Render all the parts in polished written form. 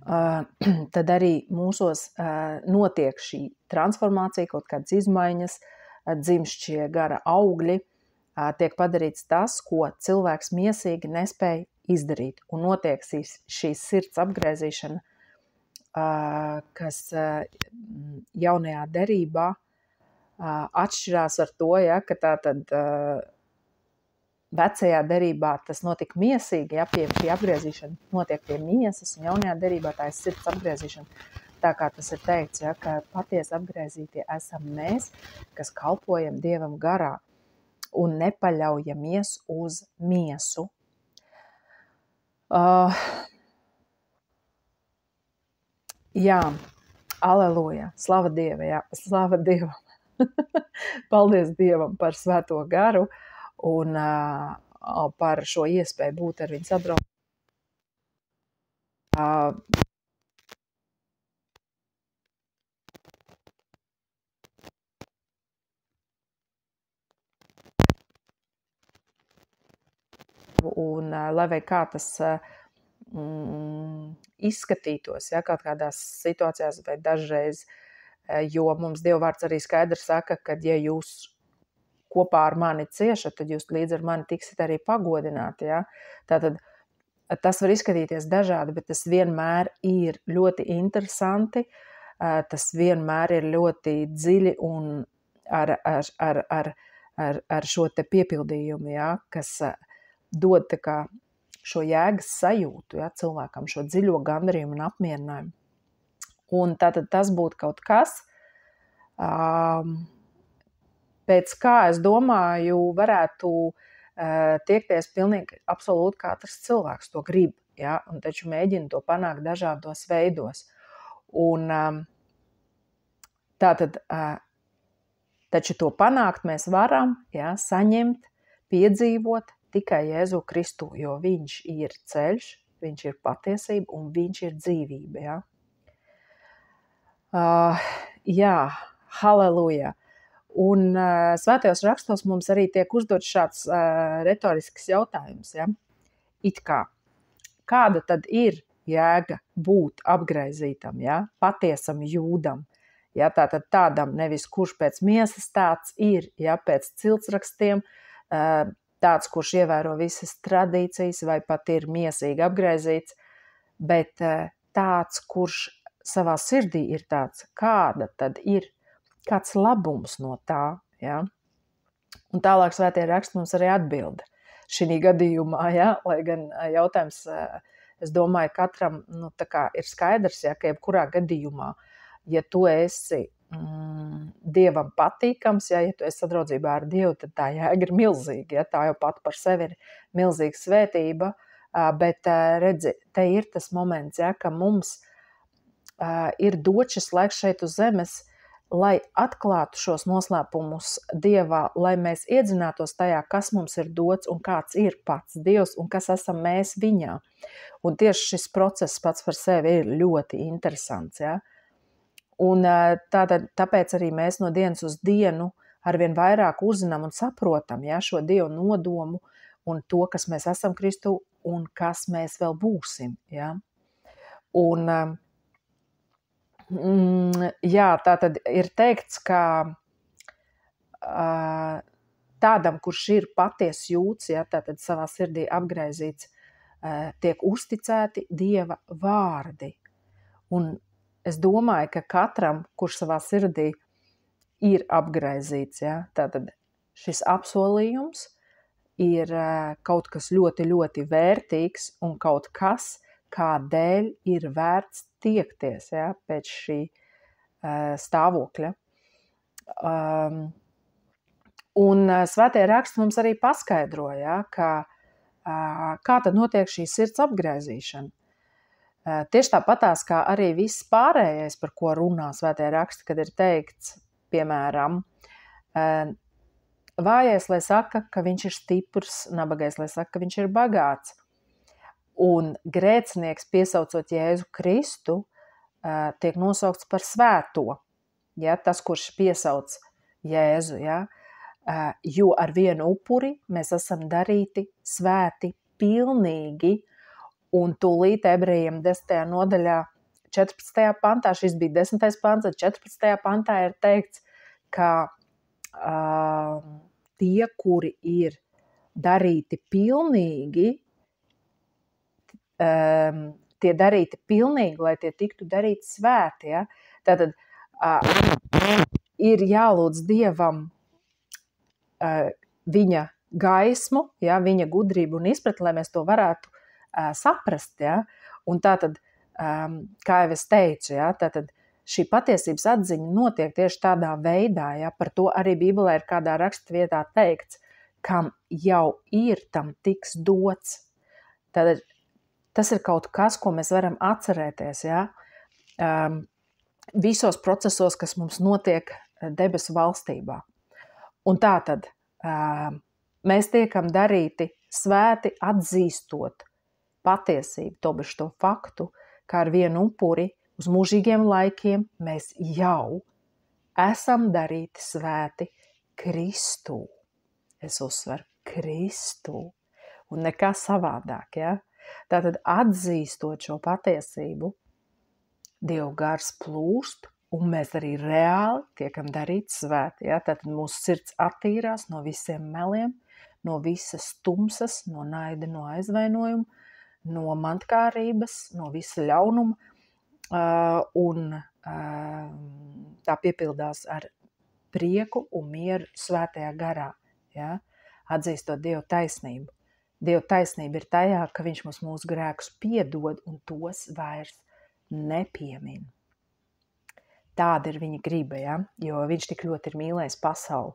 tad arī mūsos notiek šī transformācija, kaut kādas izmaiņas, dzimst šie gara augļi, tiek padarīts tas, ko cilvēks miesīgi nespēja izdarīt. Un notiek šīs sirds apgriezīšana, kas jaunajā derībā atšķirās ar to, ja, ka tātad vecajā derībā tas notika miesīgi, ja, šī apgriezīšana notiek pie miesas, un jaunajā derībā tā ir sirds apgriezīšana. Tā kā tas ir teikts, ja, ka patiesi apgriezītie esam mēs, kas kalpojam Dievam garā un nepaļaujamies uz miesu. Jā, aleluja, slava Dieva, jā, slava Dievam. Paldies Dievam par svēto garu un par šo iespēju būt ar viņu sadraudzībā. Un lai vai kā tas izskatītos, ja, kaut kādās situācijās vai dažreiz, jo mums Dieva vārds arī skaidri saka, ka ja jūs kopā ar mani ciešat, tad jūs līdz ar mani tiksit arī pagodināti. Ja? Tātad tas var izskatīties dažādi, bet tas vienmēr ir ļoti interesanti, tas vienmēr ir ļoti dziļi un ar šo te piepildījumu, ja? Kas dod tā kā šo jēgas sajūtu, ja? Cilvēkam šo dziļo gandarījumu un apmierinājumu. Un tātad tas būtu kaut kas, pēc kā, es domāju, varētu tiekties pilnīgi absolūti katrs cilvēks to grib, ja? Un taču mēģina to panākt dažādos veidos. Un tātad, taču to panākt mēs varam, ja? Saņemt, piedzīvot tikai Jēzu Kristu, jo viņš ir ceļš, viņš ir patiesība un viņš ir dzīvība, ja? Jā, halleluja. Un svētajos rakstos mums arī tiek uzdot šāds retorisks jautājums, ja? It kā, kāda tad ir jēga būt apgraizītam, ja? Patiesam jūdam, ja? Tātad tādam nevis kurš pēc miesas tāds ir, ja? Pēc ciltsrakstiem, tāds, kurš ievēro visas tradīcijas vai pat ir miesīgi apgraizīts, bet tāds, kurš savā sirdī ir tāds, kāda tad ir, kāds labums no tā, ja? Un tālāk svētie raksti mums arī atbilda šī gadījumā, ja? Lai gan jautājums, es domāju, katram tā kā ir skaidrs, ja? Ka jebkurā gadījumā, ja tu esi Dievam patīkams, ja tu esi sadraudzībā ar Dievu, tad tā jēga ir milzīga, ja? Tā jau pat par sevi ir milzīga svētība, bet redzi, te ir tas moments, ja? Ka mums ir dots šis laiks šeit uz zemes, lai atklātu šos noslēpumus Dievā, lai mēs iedzinātos tajā, kas mums ir dots un kāds ir pats Dievs un kas esam mēs viņā. Un tieši šis process pats par sevi ir ļoti interesants, ja? Un tāpēc arī mēs no dienas uz dienu arvien vairāk uzzinām un saprotam, ja, šo Dievu nodomu un to, kas mēs esam Kristu un kas mēs vēl būsim. Ja. Un jā, tā tad ir teikts, ka tādam, kurš ir paties jūts, ja, tātad savā sirdī apgraizīts, tiek uzticēti Dieva vārdi. Un es domāju, ka katram, kurš savā sirdī ir apgraizīts, ja, tātad šis apsolījums ir kaut kas ļoti, ļoti vērtīgs un kaut kas, kādēļ ir vērts tiekties, ja, pēc šī stāvokļa. Un svētie raksti mums arī paskaidroja, ja, ka kā tad notiek šī sirds apgraizīšana. Tieši tāpatās, kā arī viss pārējais, par ko runā svētie raksti, kad ir teikts, piemēram, vājais, lai saka, ka viņš ir stiprs, nabagais, lai saka, ka viņš ir bagāts. Un grēcinieks, piesaucot Jēzu Kristu, tiek nosaukts par svēto. Ja, tas, kurš piesauc Jēzu, ja, jo ar vienu upuri mēs esam darīti svēti, pilnīgi, Un tūlīt ebrejiem 10. nodaļā 14. pantā, šis bija 10. pants, 14. pantā ir teikts, ka tie, kuri ir darīti pilnīgi, tie darīti pilnīgi, lai tie tiktu darīti svēti. Ja? Tātad ir jālūdz Dievam viņa gaismu, ja? Viņa gudrību un izpratni, lai mēs to varētu saprast. Ja? Un tātad, kā jau es teicu, ja? Tātad šī patiesības atziņa notiek tieši tādā veidā, ja? Par to arī Bībelē ir kādā rakstvietā teikts, kam jau ir, tam tiks dots. Tātad tas ir kaut kas, ko mēs varam atcerēties, ja? Visos procesos, kas mums notiek debesu valstībā. Un tātad mēs tiekam darīti svēti atzīstot patiesību, tobeši to faktu, kā ar vienu upuri uz mūžīgiem laikiem mēs jau esam darīti svēti Kristū. Es uzsveru Kristū un nekā savādāk. Ja? Tātad atzīstot šo patiesību, Dieva gars plūst un mēs arī reāli tiekam darīti svēti. Ja? Tātad mūsu sirds attīrās no visiem meliem, no visas tumsas, no naida, no aizvainojuma, no mantkārības, no visa ļaunuma, un tā piepildās ar prieku un mieru svētajā garā, ja? Atzīstot Dievu taisnību. Dieva taisnība ir tajā, ka viņš mums mūsu grēkus piedod un tos vairs nepiemin. Tāda ir viņa griba, ja? Jo viņš tik ļoti ir mīlējis pasauli.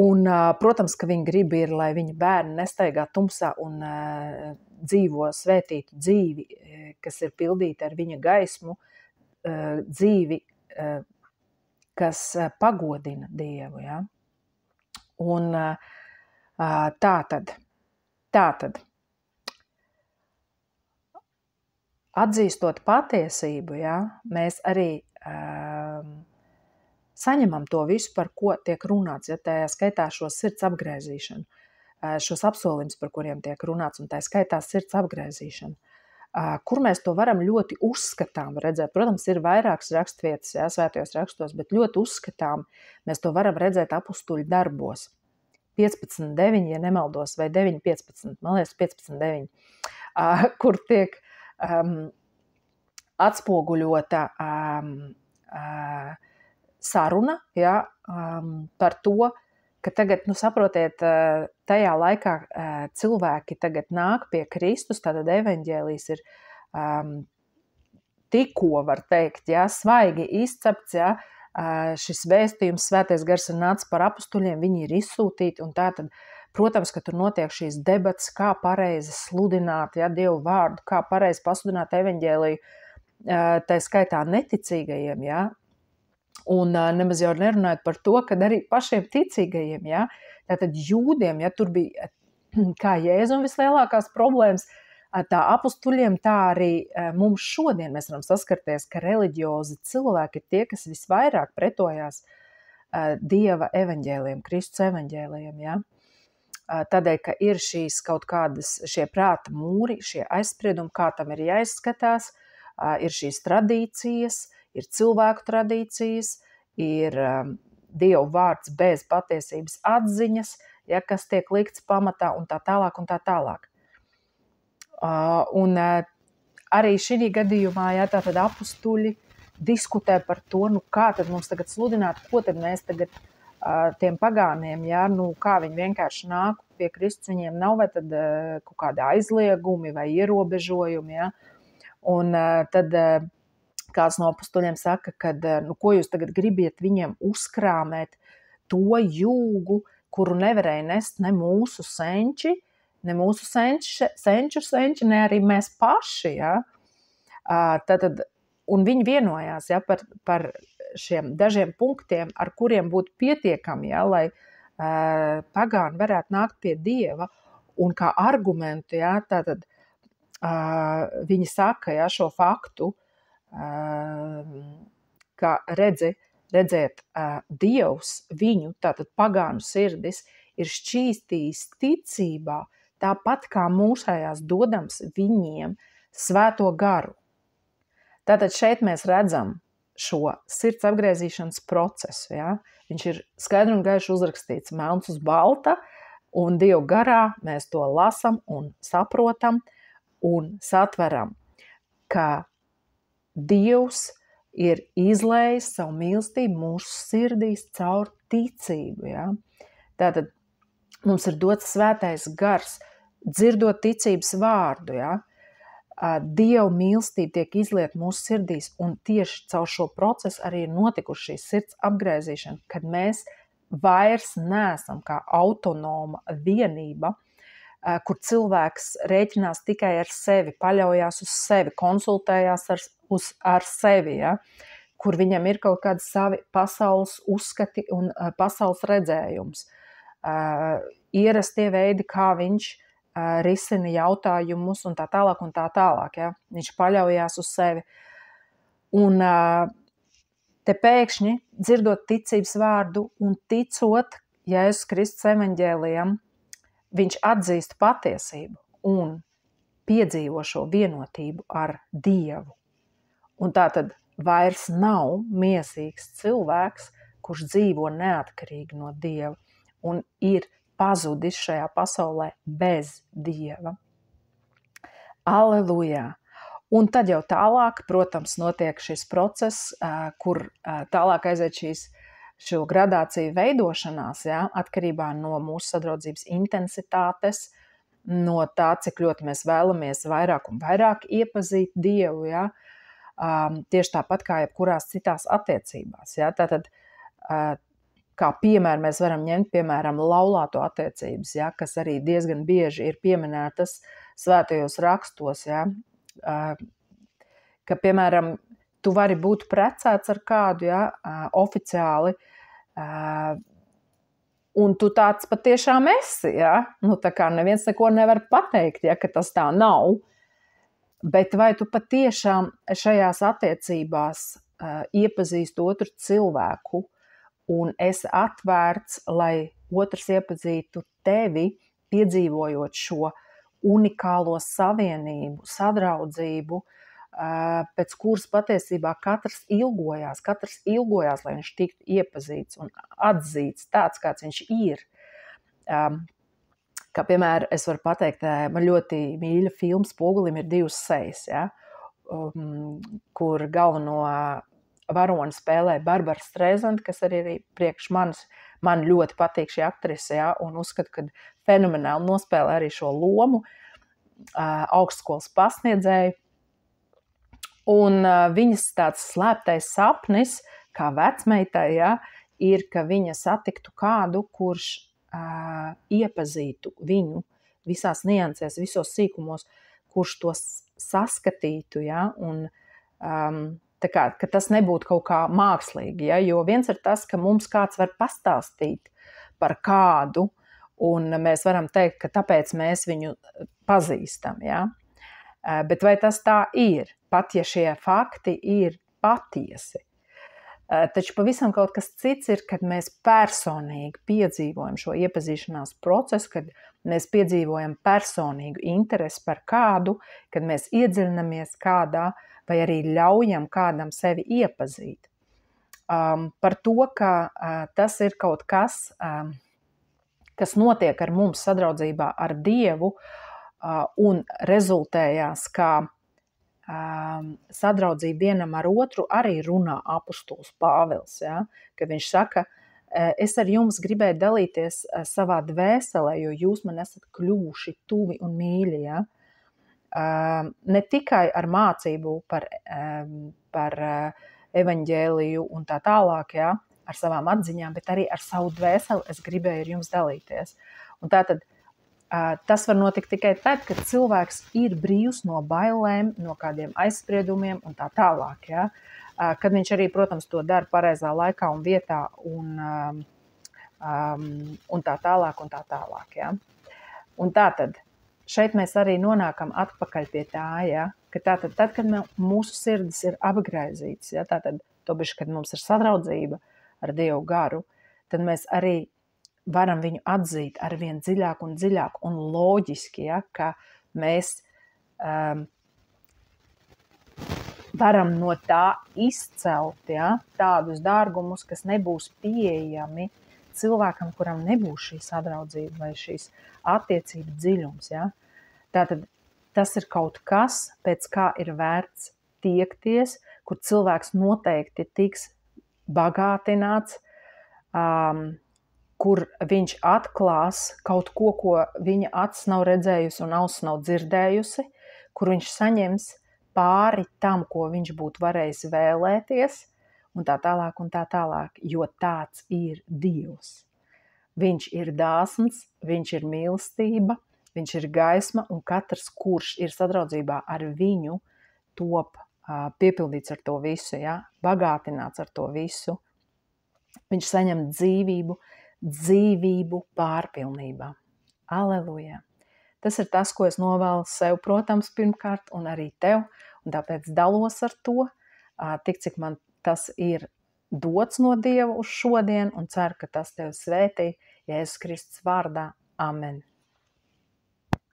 Un, protams, ka viņa griba ir, lai viņa bērni nestaigā tumsā un dzīvo svētītu dzīvi, kas ir pildīta ar viņa gaismu, dzīvi, kas pagodina Dievu. Ja? Un tātad, atzīstot patiesību, ja, mēs arī saņemam to visu, par ko tiek runāts, ja tajā skaitā šo sirds apgrēzīšanu, šos apsolījumus, par kuriem tiek runāts, un tajā skaitā sirds apgrēzīšanu. Kur mēs to varam ļoti uzskatām redzēt. Protams, ir vairākas rakstvietas, ja, svētajos rakstos, bet ļoti uzskatām mēs to varam redzēt apustuļu darbos. 15.9, ja nemaldos, vai 9.15, man liekas 15.9, kur tiek atspoguļota saruna, ja, par to, ka tagad, saprotiet, tajā laikā cilvēki tagad nāk pie Kristus, tātad evaņģēlijs ir tikko, var teikt, ja, svaigi izcepts, ja, šis vēstījums, svētais gars ir nācis par apustuļiem, viņi ir izsūtīti, un tātad, protams, ka tur notiek šīs debats, kā pareizi sludināt, ja, Dievu vārdu, kā pareizi pasludināt evaņģēliju, tā skaitā neticīgajiem, ja, un nemaz jau nerunājot par to, ka arī pašiem ticīgajiem, ja, tātad jūdiem, ja, tur bija kā Jēzum vislielākās problēmas, tā apustuļiem, tā arī mums šodien mēs varam saskarties, ka reliģiozi cilvēki ir tie, kas visvairāk pretojās Dieva evaņģēliem, Kristus evaņģēliem, ja. Tādēļ, ka ir šīs kaut kādas šie prāta mūri, šie aizspriedumi, kā tam ir jāizskatās, ir šīs tradīcijas, ir cilvēku tradīcijas, ir Dieva vārds bez patiesības atziņas, ja, kas tiek likts pamatā un tā tālāk un tā tālāk. Un arī šī gadījumā, ja, tātad apustuļi diskutē par to, kā tad mums tagad sludināt, ko tad mēs tagad tiem pagāniem, ja, kā viņi vienkārši nāk pie Kristus, viņiem nav vai tad kaut kādi aizliegumi vai ierobežojumi, ja. Un tad kāds no apustuļiem saka, kad, ko jūs tagad gribiet viņiem uzkrāmēt to jūgu, kuru nevarēja nest ne mūsu senči, ne mūsu senču senči, ne arī mēs paši. Ja? Tātad, un viņi vienojās, ja, par šiem dažiem punktiem, ar kuriem būtu pietiekami, ja, lai pagāni varētu nākt pie Dieva. Un kā argumentu, ja, tātad, viņi saka, ja, šo faktu, ka redziet, Dievs viņu, tātad pagānu sirdis, ir šķīstījis ticībā, tāpat kā mūsējās dodams viņiem svēto garu. Tātad šeit mēs redzam šo sirds apgriezīšanas procesu. Ja? Viņš ir skaidri un gaiši uzrakstīts melns uz balta, un Dieva garā mēs to lasam un saprotam un satveram, ka Dievs ir izlējis savu mīlestību mūsu sirdīs caur ticību. Ja? Tātad mums ir dots svētais gars, dzirdot ticības vārdu. Ja? Dieva mīlestība tiek izlieta mūsu sirdīs, un tieši caur šo procesu arī ir notikuši šī sirds apgriezīšana, kad mēs vairs neesam kā autonoma vienība, kur cilvēks rēķinās tikai ar sevi, paļaujās uz sevi, konsultējās ar sevi, ja? Kur viņam ir kaut kādi savi pasaules uzskati un pasaules redzējums. Ierastie veidi, kā viņš risina jautājumus un tā tālāk. Ja? Viņš paļaujās uz sevi. Un te pēkšņi, dzirdot ticības vārdu un ticot Jēzus Kristus evaņģēlijam, viņš atzīst patiesību un piedzīvo šo vienotību ar Dievu. Un tā tad vairs nav miesīgs cilvēks, kurš dzīvo neatkarīgi no Dieva un ir pazudis šajā pasaulē bez Dieva. Aleluja! Un tad jau tālāk, protams, notiek šis process, kur tālāk aiziet šo gradāciju veidošanās, ja, atkarībā no mūsu sadraudzības intensitātes, no tā, cik ļoti mēs vēlamies vairāk un vairāk iepazīt Dievu, ja, tieši tāpat kā jebkurās citās attiecībās. Ja. Tātad, kā piemēru mēs varam ņemt, piemēram, laulāto attiecības, ja, kas arī diezgan bieži ir pieminētas svētajos rakstos, ja, ka, piemēram, tu vari būt precēts ar kādu, ja, oficiāli, un tu tāds patiešām esi, ja, nu tā kā neviens neko nevar pateikt, ja, ka tas tā nav, bet vai tu patiešām šajās attiecībās iepazīst otru cilvēku un esi atvērts, lai otrs iepazītu tevi, piedzīvojot šo unikālo savienību, sadraudzību, pēc kuras patiesībā katrs ilgojās, lai viņš tiktu iepazīts un atzīts tāds, kāds viņš ir. Kā piemēram, es varu pateikt, man ļoti mīļa filma Spogulim ir divas sejas, ja, kur galveno varoni spēlē Barbara Streisand, kas arī priekš man ļoti patīk šī aktrise, ja, un uzskatu, ka fenomenāli nospēlē arī šo lomu, augstskolas pasniedzēju. Un viņas tāds slēptais sapnis, kā vecmeitai, ja, ir, ka viņa satiktu kādu, kurš iepazītu viņu visās niansēs, visos sīkumos, kurš to saskatītu, ja, un tā kā, ka tas nebūtu kaut kā mākslīgi, ja, jo viens ir tas, ka mums kāds var pastāstīt par kādu, un mēs varam teikt, ka tāpēc mēs viņu pazīstam, ja. Bet vai tas tā ir? Pat ja šie fakti ir patiesi. Taču pavisam kaut kas cits ir, kad mēs personīgi piedzīvojam šo iepazīšanās procesu, kad mēs piedzīvojam personīgu interesi par kādu, kad mēs iedziļinamies kādā vai arī ļaujam kādam sevi iepazīt. Par to, ka tas ir kaut kas, kas notiek ar mums sadraudzībā ar Dievu un rezultējās kā sadraudzība vienam ar otru arī runā apustulis Pāvils, ja? Kad viņš saka, es ar jums gribēju dalīties savā dvēselē, jo jūs man esat kļuvuši tuvi un mīļi, ja? Ne tikai ar mācību par evaņģēliju un tā tālāk, ja? Ar savām atziņām, bet arī ar savu dvēseli es gribēju ar jums dalīties. Un tātad tas var notikt tikai tad, kad cilvēks ir brīvs no bailēm, no kādiem aizspriedumiem un tā tālāk. Ja? Kad viņš arī, protams, to dara pareizā laikā un vietā un tā tālāk. Ja? Un tātad šeit mēs arī nonākam atpakaļ pie tā, ja? Ka tātad, tad, kad mūsu sirdis ir apgraizīts, ja? Tātad, kad mums ir sadraudzība ar Dievu garu, tad mēs arī varam viņu atzīt arvien dziļāk un dziļāk un loģiski, ja, ka mēs varam no tā izcelt, ja, tādus dārgumus, kas nebūs pieejami cilvēkam, kuram nebūs šī sadraudzība vai šīs attiecību dziļums. Ja. Tātad tas ir kaut kas, pēc kā ir vērts tiekties, kur cilvēks noteikti tiks bagātināts, kur viņš atklās kaut ko, ko viņa acis nav redzējusi un auss nav dzirdējusi, kur viņš saņems pāri tam, ko viņš būtu varējis vēlēties, un tā tālāk, jo tāds ir Dievs. Viņš ir dāsns, viņš ir mīlestība, viņš ir gaisma, un katrs, kurš ir sadraudzībā ar viņu, top piepildīts ar to visu, ja? Bagātināts ar to visu. Viņš saņem dzīvību pārpilnībā. Aleluja! Tas ir tas, ko es novēlu sev, protams, pirmkārt, un arī tev, un tāpēc dalos ar to, tik cik man tas ir dots no Dieva uz šodien, un ceru, ka tas tev svētī Jēzus Kristus vārdā. Amen!